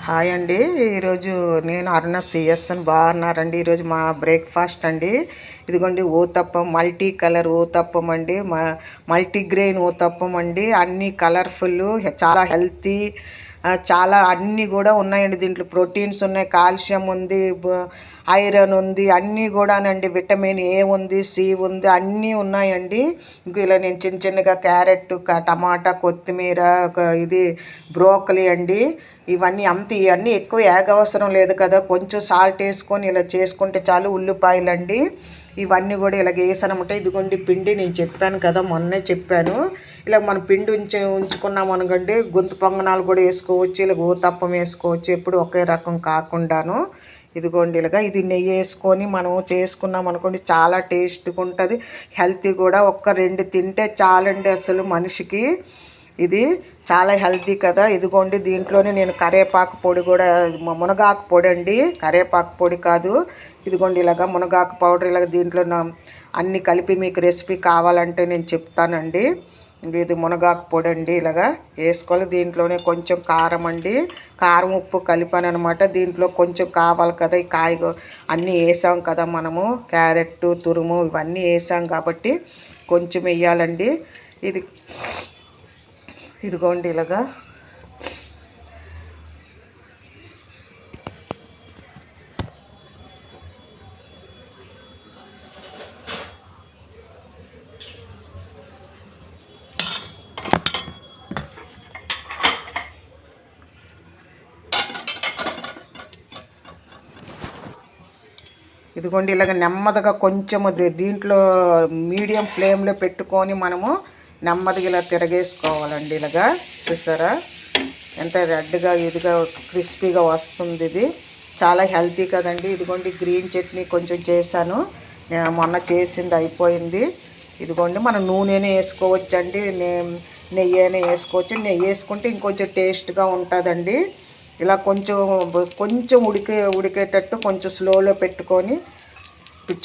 Hi అండి. ఈరోజు నేను అరుణ సిఎస్ అని బాగున్నారండి. ఈరోజు మా బ్రేక్ఫాస్ట్ అండి. ఇదిగోండి ఊతప్పం, మల్టీ కలర్ ఊతప్పం అండి, మల్టీగ్రెయిన్ ఊతప్పం అండి. అన్నీ కలర్ఫుల్, చాలా హెల్తీ, చాలా అన్నీ కూడా ఉన్నాయండి. దీంట్లో ప్రోటీన్స్ ఉన్నాయి, కాల్షియం ఉంది, ఐరన్ ఉంది, అన్నీ కూడానండి. విటమిన్ ఏ ఉంది, సి ఉంది, అన్నీ ఉన్నాయండి. ఇంక ఇలా నేను చిన్న చిన్నగా క్యారెట్, టమాటా, కొత్తిమీర, ఇది బ్రోకలీ అండి. ఇవన్నీ ఎక్కువ అవసరం లేదు కదా, కొంచెం సాల్ట్ వేసుకొని ఇలా చేసుకుంటే చాలు. ఉల్లిపాయలు అండి, ఇవన్నీ కూడా ఇలాగ వేసానమాట. ఇదిగోండి పిండి, నేను చెప్పాను కదా, మొన్నే చెప్పాను. ఇలా మనం పిండి ఉంచుకున్నాం అనుకోండి, గొంతు పొంగనాలు కూడా వేసుకోవచ్చు, ఇలా ఊతప్పం వేసుకోవచ్చు, ఎప్పుడు ఒకే రకం కాకుండాను. ఇదిగోండి ఇలాగా ఇది నెయ్యి వేసుకొని మనం చేసుకున్నాం అనుకోండి, చాలా టేస్ట్గా ఉంటుంది, హెల్తీ కూడా. ఒక్క 2 తింటే చాలండి అసలు మనిషికి. ఇది చాలా హెల్తీ కదా. ఇదిగోండి దీంట్లోనే నేను కరివేపాకు పొడి కూడా, మునగాకు పొడి అండి, కరివేపాకు పొడి కాదు. ఇదిగోండి ఇలాగా మునగాకు పౌడర్, ఇలాగ దీంట్లో అన్నీ కలిపి మీకు రెసిపీ కావాలంటే నేను చెప్తానండి. ఇది మునగాకు పొడి అండి, ఇలాగా వేసుకోవాలి. దీంట్లోనే కొంచెం కారం అండి, కారం ఉప్పు కలిపాను అనమాట. దీంట్లో కొంచెం కావాలి కదా, ఈ అన్నీ వేసాం కదా మనము, క్యారెట్ తురుము ఇవన్నీ వేసాం కాబట్టి కొంచెం వేయాలండి. ఇదిగోండి ఇలాగా ఇదిగోండి ఇలాగ నెమ్మదిగా కొంచెము దీంట్లో మీడియం ఫ్లేమ్లో పెట్టుకొని మనము నెమ్మదిగా ఇలా తిరగేసుకోవాలండి. ఇలాగా చూసారా ఎంత రెడ్గా ఇదిగా క్రిస్పీగా వస్తుంది. ఇది చాలా హెల్తీ కదండి. ఇదిగోండి గ్రీన్ చట్నీ కొంచెం చేశాను, మొన్న చేసింది అయిపోయింది. ఇదిగోండి మనం నూనెనే వేసుకోవచ్చండి, నెయ్యి అయినా వేసుకోవచ్చు. నెయ్యి వేసుకుంటే ఇంకొంచెం టేస్ట్గా ఉంటుందండి. ఇలా కొంచెం ఉడికేటట్టు కొంచెం స్లోలో పెట్టుకొని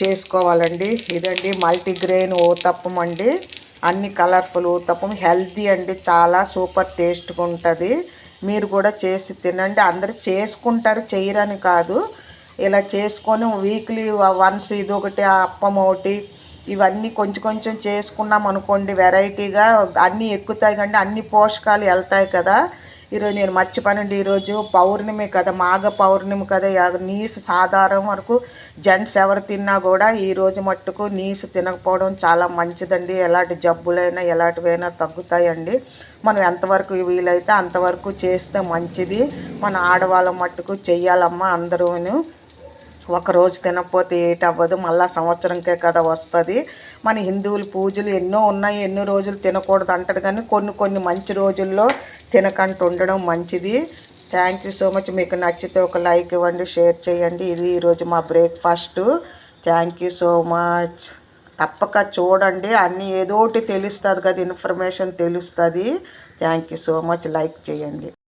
చేసుకోవాలండి. ఇదండి మల్టీగ్రెయిన్ ఊతప్పం అండి, అన్ని కలర్ఫుల్ ఊతప్పం, హెల్తీ అండి, చాలా సూపర్ టేస్ట్గా ఉంటుంది. మీరు కూడా చేసి తినండి. అందరూ చేసుకుంటారు, చేయరని కాదు. ఇలా చేసుకొని వీక్లీ వన్స్ ఇది ఒకటి, అప్పం ఒకటి, ఇవన్నీ కొంచెం కొంచెం చేసుకున్నాం అనుకోండి, వెరైటీగా అన్నీ ఎక్కుతాయి కండి, అన్ని పోషకాలు వెళ్తాయి కదా. ఈరోజు నేను మర్చిపోయానండి, ఈరోజు పౌర్ణమి కదా, మాఘ పౌర్ణమి కదా, నీసు సాధారణ వరకు జెంట్స్ ఎవరు తిన్నా కూడా ఈరోజు మట్టుకు నీసు తినకపోవడం చాలా మంచిదండి. ఎలాంటి జబ్బులైనా ఎలాంటివైనా తగ్గుతాయండి. మనం ఎంతవరకు వీలైతే అంతవరకు చేస్తే మంచిది. మన ఆడవాళ్ళ మట్టుకు చెయ్యాలమ్మా అందరూను. ఒకరోజు తినకపోతే ఏటవ్వదు, మళ్ళీ సంవత్సరంకే కదా వస్తుంది. మన హిందువుల పూజలు ఎన్నో ఉన్నాయి, ఎన్నో రోజులు తినకూడదు అంటారు, కానీ కొన్ని మంచి రోజుల్లో తినకంటూ ఉండడం మంచిది. Thank you so much. మీకు నచ్చితే ఒక లైక్ ఇవ్వండి, షేర్ చేయండి. ఇది ఈరోజు మా breakfast. Thank you so much. తప్పక చూడండి, అన్నీ ఏదోటి తెలుస్తుంది కదా, ఇన్ఫర్మేషన్ తెలుస్తుంది. Thank you so much. Like చేయండి.